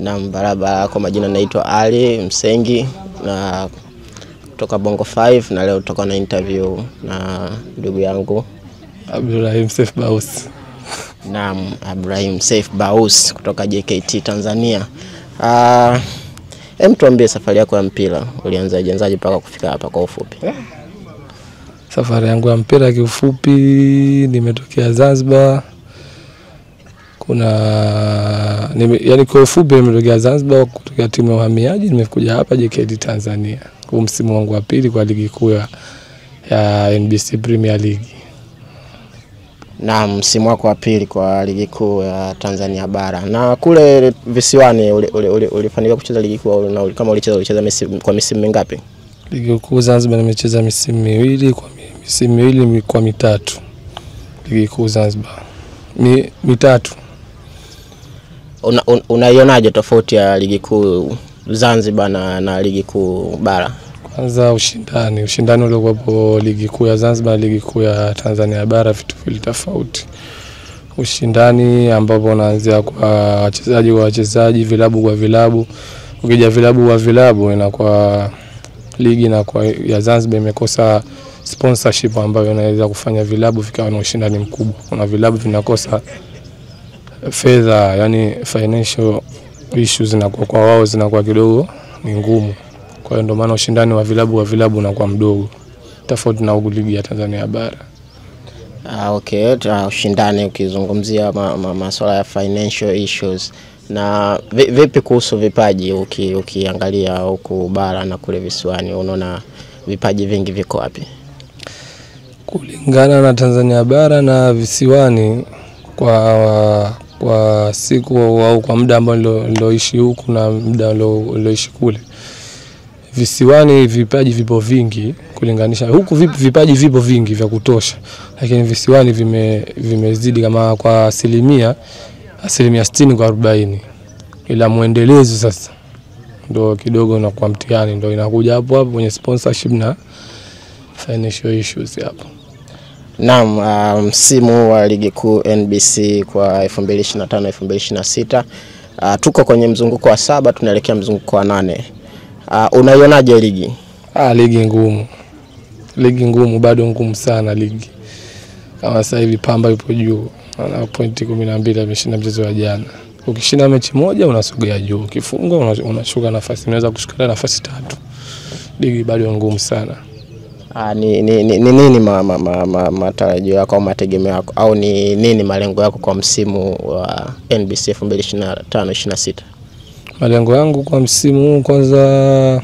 Na barabara, kwa majina naitwa Ali Msengi na kutoka Bongo 5, na leo tutakuwa na interview na ndugu yangu Abdurrahim Saif Baus. Naam, Abdurrahim Saif Baus kutoka JKT Tanzania. Tuambie safari yako ya mpira, ulianzaje mpaka kufika hapa kwa ufupi? Safari yangu ya mpira kiufupi, nimetokea Zanzibar. Yani kwa ufupi nimetokea Zanzibar kutoka timu ya uhamiaji, nimekuja hapa JKT Tanzania. Kwa msimu wangu wa pili kwa ligi kuu ya NBC Premier League. Na msimu wako wa pili kwa ligi kuu ya Tanzania bara. Na kule visiwani ulifanikiwa kucheza ligi kuu, na kama ulicheza kwa misimu mingapi? Ligi kuu Zanzibar nimecheza misimu miwili kwa mitatu. Ligi kuu Zanzibar mitatu. Unaionaje tofauti ya ligi kuu Zanzibar na ligi kuu bara? Kwanza ushindani uliokuwa ligi kuu ya Zanzibar na ligi kuu ya Tanzania bara vitu vile tofauti. Ushindani ambapo unaanzia kwa wachezaji, vilabu kwa vilabu. Ukija vilabu kwa vilabu, inakuwa ligi na kwa ya Zanzibar imekosa sponsorship ambayo inaweza kufanya vilabu vikawa na ushindani mkubwa. Kuna vilabu vinakosa fedha, yani financial issues, na kwa wao zinakuwa kidogo ni ngumu. Kwa hiyo ndio maana ushindani wa vilabu unakuwa mdogo tofauti na ligi ya Tanzania bara. Okay, ushindani ukizungumzia masuala ya financial issues. Na vipi kuhusu vipaji, ukiangalia huku bara na kule visiwani, unaona vipaji vingi viko wapi? Kulingana na Tanzania bara na visiwani, kwa siku au kwa muda ambao niloishi huku na muda niloishi kule, visiwani vipaji vipo vingi kulinganisha huku. Vipaji vipo vingi vya kutosha, lakini visiwani vimezidi kama kwa asilimia 60 kwa 40. Ila muendelezo sasa ndio kidogo na kwa mtihani, ndio inakuja hapo kwenye sponsorship na financial issues hapo. Naam, msimu wa ligi kuu NBC kwa 2025-2026, tuko kwenye mzunguko wa 7, tunaelekea mzunguko wa 8. Unaionaje ligi? Ligi ngumu. Ligi ngumu, bado ngumu sana ligi. Kama sasa hivi Pamba yupo juu, ana pointi 12, ameshinda mchezo wa jana. Ukishinda mechi moja unasogea juu, ukifunga unashuka nafasi, unaweza kushuka nafasi 3. Ligi bado ngumu sana. Ni nini matarajio yako au mategemeo yako, au ni nini malengo yako kwa msimu wa NBC 2025-26? Malengo yangu kwa msimu huu, kwanza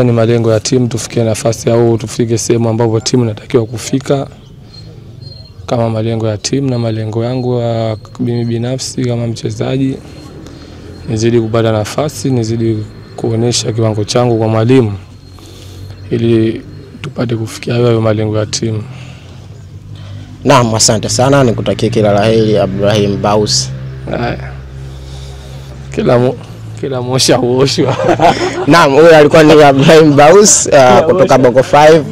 ni malengo ya timu, tufikie nafasi au tufike sehemu ambapo timu inatakiwa kufika. Kama malengo ya timu na malengo yangu ya mimi binafsi kama mchezaji, nizidi kupata nafasi, nizidi kuonesha kiwango changu kwa mwalimu ili tupate kufikia hayo malengo ya timu. Naam, asante sana, nikutakia kila laheri Abdurrahim Baus. Kila mosha huoshwa. Naam, huyo alikuwa ni Abdurrahim Baus kutoka Bongo 5.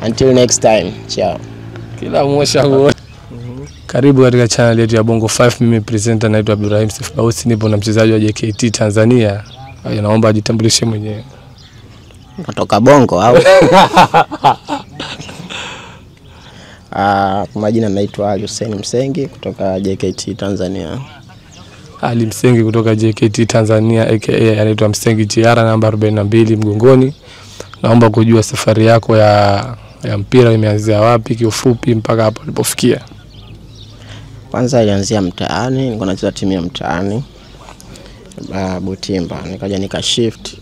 Until next time, ciao. Kila mosha huoshwa. Karibu katika channel yetu ya Bongo 5. Mimi presenter naitwa Abdurrahim Saif Baus, nipo na mchezaji wa JKT Tanzania. Naomba ajitambulishe mwenyewe. Kutoka Bongo au? Kwa majina naitwa Ali Hussein Msengi kutoka JKT Tanzania. Ali Msengi kutoka JKT Tanzania, aka anaitwa Msengi Tiara, namba 42 mgongoni. Naomba kujua safari yako ya mpira imeanzia wapi kiufupi mpaka hapo ulipofikia? Kwanza ilianzia mtaani, nilikuwa nacheza timu ya mtaani Butimba, nikaja nikashift,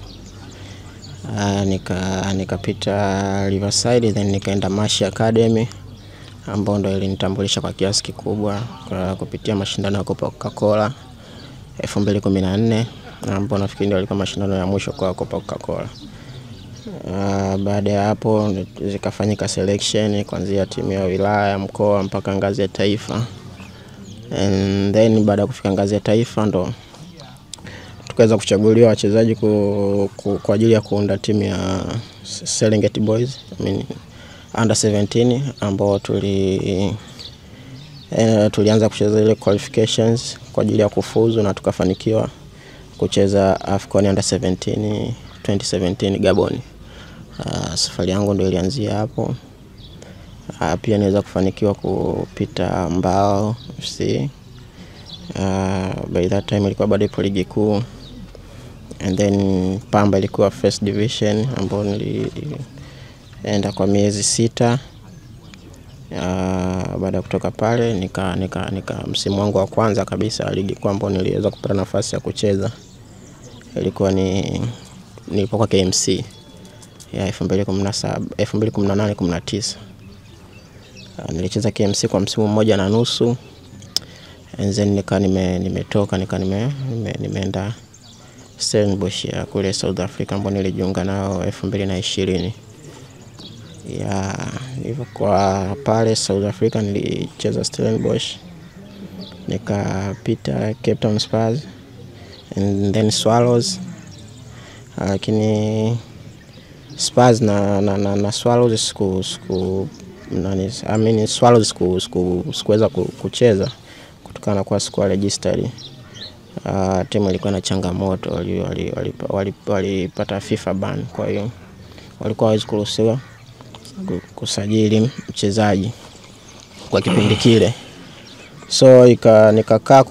nikapita Riverside, then nikaenda Mashi Academy, ambao ndio ilinitambulisha kwa kiasi kikubwa kwa kupitia mashindano ya Coca-Cola 2014, ambao nafikiri ndio ilikuwa mashindano ya mwisho kwa Coca-Cola. Baada ya hapo zikafanyika selection kuanzia timu ya wilaya, mkoa mpaka ngazi ya taifa. And then baada ya kufika ngazi ya taifa ndo tukaweza kuchaguliwa wachezaji kwa ajili ya kuunda timu ya Serengeti Boys, under 17, ambao tulianza kucheza ile qualifications kwa ajili ya kufuzu na tukafanikiwa kucheza AFCON Under 17 2017 Gabon. Safari yangu ndio ilianzia hapo. Pia niweza kufanikiwa kupita Mbao FC. By that time ilikuwa bado ipo ligi kuu, and then Pamba ilikuwa first division ambapo nilienda kwa miezi 6. Baada ya kutoka pale nika msimu wangu wa kwanza kabisa ligi kuu ambapo niliweza kupata nafasi ya kucheza ilikuwa nilipokuwa KMC ya 2017 2018 19. Nilicheza KMC kwa msimu mmoja na nusu, and then nimetoka nimeenda Stellenbosch ya kule South Africa ambapo nilijiunga nao 2020. Hivyo kwa pale South Africa nilicheza Stellenbosch, nikapita Cape Town Spurs and then Swallows. Lakini Spurs na Swallows Swallows sikuweza kucheza kutokana kwa sikuwa registered. Timu ilikuwa na changamoto, walipata FIFA ban, kwa hiyo walikuwa hawezi kuruhusiwa kusajili mchezaji kwa kipindi kile. So nikakaa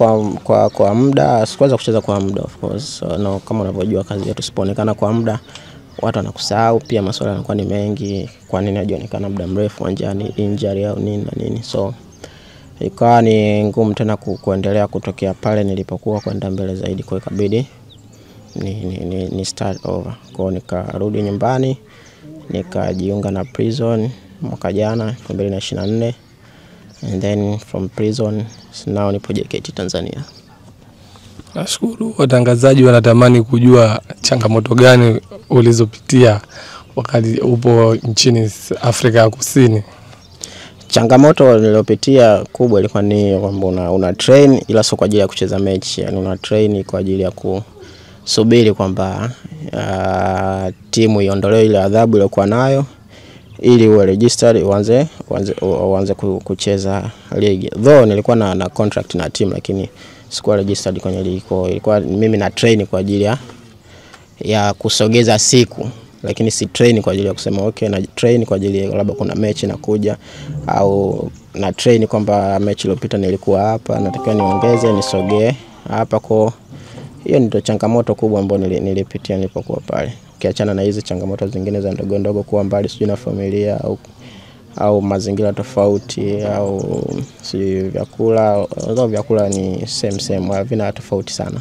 kwa muda, sikuweza kucheza kwa muda of course. So, no, kama unavyojua kazi yetu sipoonekana kwa muda watu wanakusahau, pia masuala yanakuwa ni mengi, kwa nini hajaonekana muda mrefu uwanjani, injury au nini na nini. So ikawa ni ngumu tena kuendelea kutokea pale nilipokuwa kwenda mbele zaidi, kwa ikabidi ni start over. Kwa nikarudi nyumbani nikajiunga na Prison mwaka jana 2024, and then from Prison now nipo JKT Tanzania. Nashukuru. Watangazaji wanatamani kujua changamoto gani ulizopitia wakati upo nchini Afrika ya Kusini. Changamoto niliyopitia kubwa ilikuwa ni kwamba una train ila sio kwa ajili ya kucheza mechi, yani una train kwa ajili ya kusubiri kwamba timu iondolewe ile adhabu iliyokuwa nayo ili uwe registered uanze kucheza ligi. Though nilikuwa na contract na timu, lakini sikuwa registered kwenye ligi. Ilikuwa mimi na train kwa ajili ya kusogeza siku, lakini si train kwa ajili ya kusema okay na train kwa ajili ya labda kuna mechi inakuja, au na train kwamba mechi iliyopita nilikuwa hapa natakiwa niongeze nisogee hapa. Kwa hiyo ndio changamoto kubwa ambayo nilipitia nilipokuwa pale. Ukiachana na hizi changamoto zingine za ndogo ndogo, kuwa mbali sijui na familia au mazingira tofauti au sijui vyakula ni same havina tofauti sana.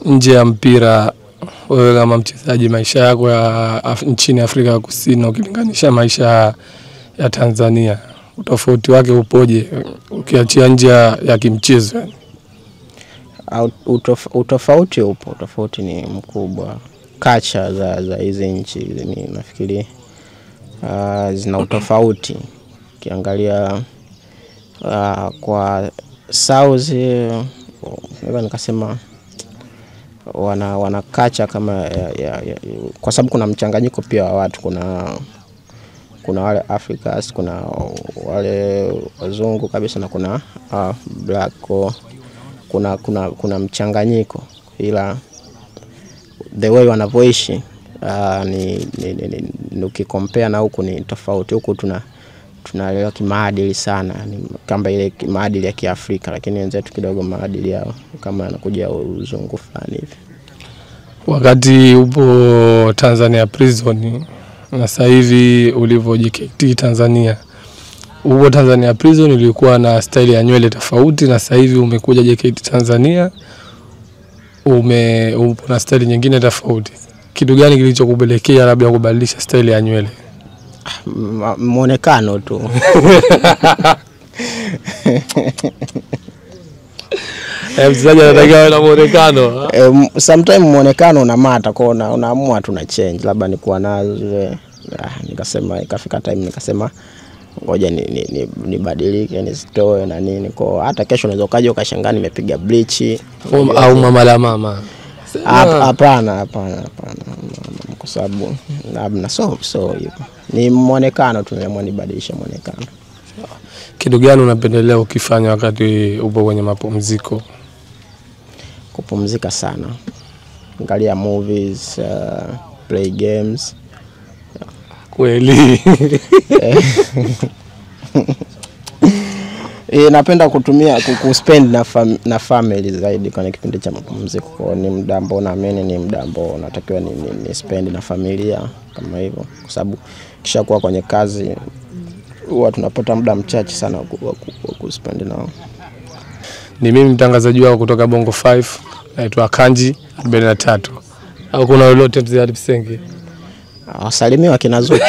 Nje ya mpira, wewe kama mchezaji, maisha yako ya nchini Afrika ya Kusini ukilinganisha maisha ya Tanzania, utofauti wake upoje ukiachia nje ya kimchezo? Utofauti upo, utofauti ni mkubwa. Culture za hizi nchi ni nafikiri zina utofauti. Ukiangalia kwa South, naweza nikasema wana culture kama kwa sababu kuna mchanganyiko pia wa watu, kuna wale Africans, kuna wale wazungu kabisa na kuna black. Kuna mchanganyiko, ila the way wanavoishi ni ukikompare na huku ni tofauti. Huku tunalewa kimaadili sana, ni kama ile maadili ya Kiafrika, lakini wenzetu kidogo maadili yao kama yanakuja uzungu fulani hivi. Wakati upo Tanzania Prison na sasa hivi ulivyo JKT Tanzania, upo Tanzania Prison ulikuwa na style ya nywele tofauti, na sasa hivi umekuja JKT Tanzania upo na style nyingine tofauti. Kitu gani kilichokupelekea labda kubadilisha style ya nywele? Muonekano tu. Mchezaji anataka na muonekano. Sometimes muonekano unamata, kwa unaamua tuna change, labda ni kuwa nazo. Nikasema ikafika time nikasema ngoja nibadilike nisitoe na nini. Kwa hata kesho unaweza kaja ukashangaa nimepiga bleach au mama la mama. Hapana, kwa sababu labda so ni muonekano tu, nimeamua nibadilishe muonekano. Kitu gani unapendelea ukifanya wakati upo kwenye mapumziko? Kupumzika sana. Angalia movies, play games. Kweli. Napenda kutumia kuspend na family zaidi kwenye kipindi cha mapumziko. Kwa ni muda ambao naamini ni muda ambao natakiwa ni spend na familia kama hivyo, kwa sababu kisha kuwa kwenye kazi huwa tunapata muda mchache sana wa kuspend nao. Ni mimi mtangazaji wako kutoka Bongo 5, naitwa Kanji 43. Au kuna lolote mzee Alipsenge? Wasalimie wakina Zuchu.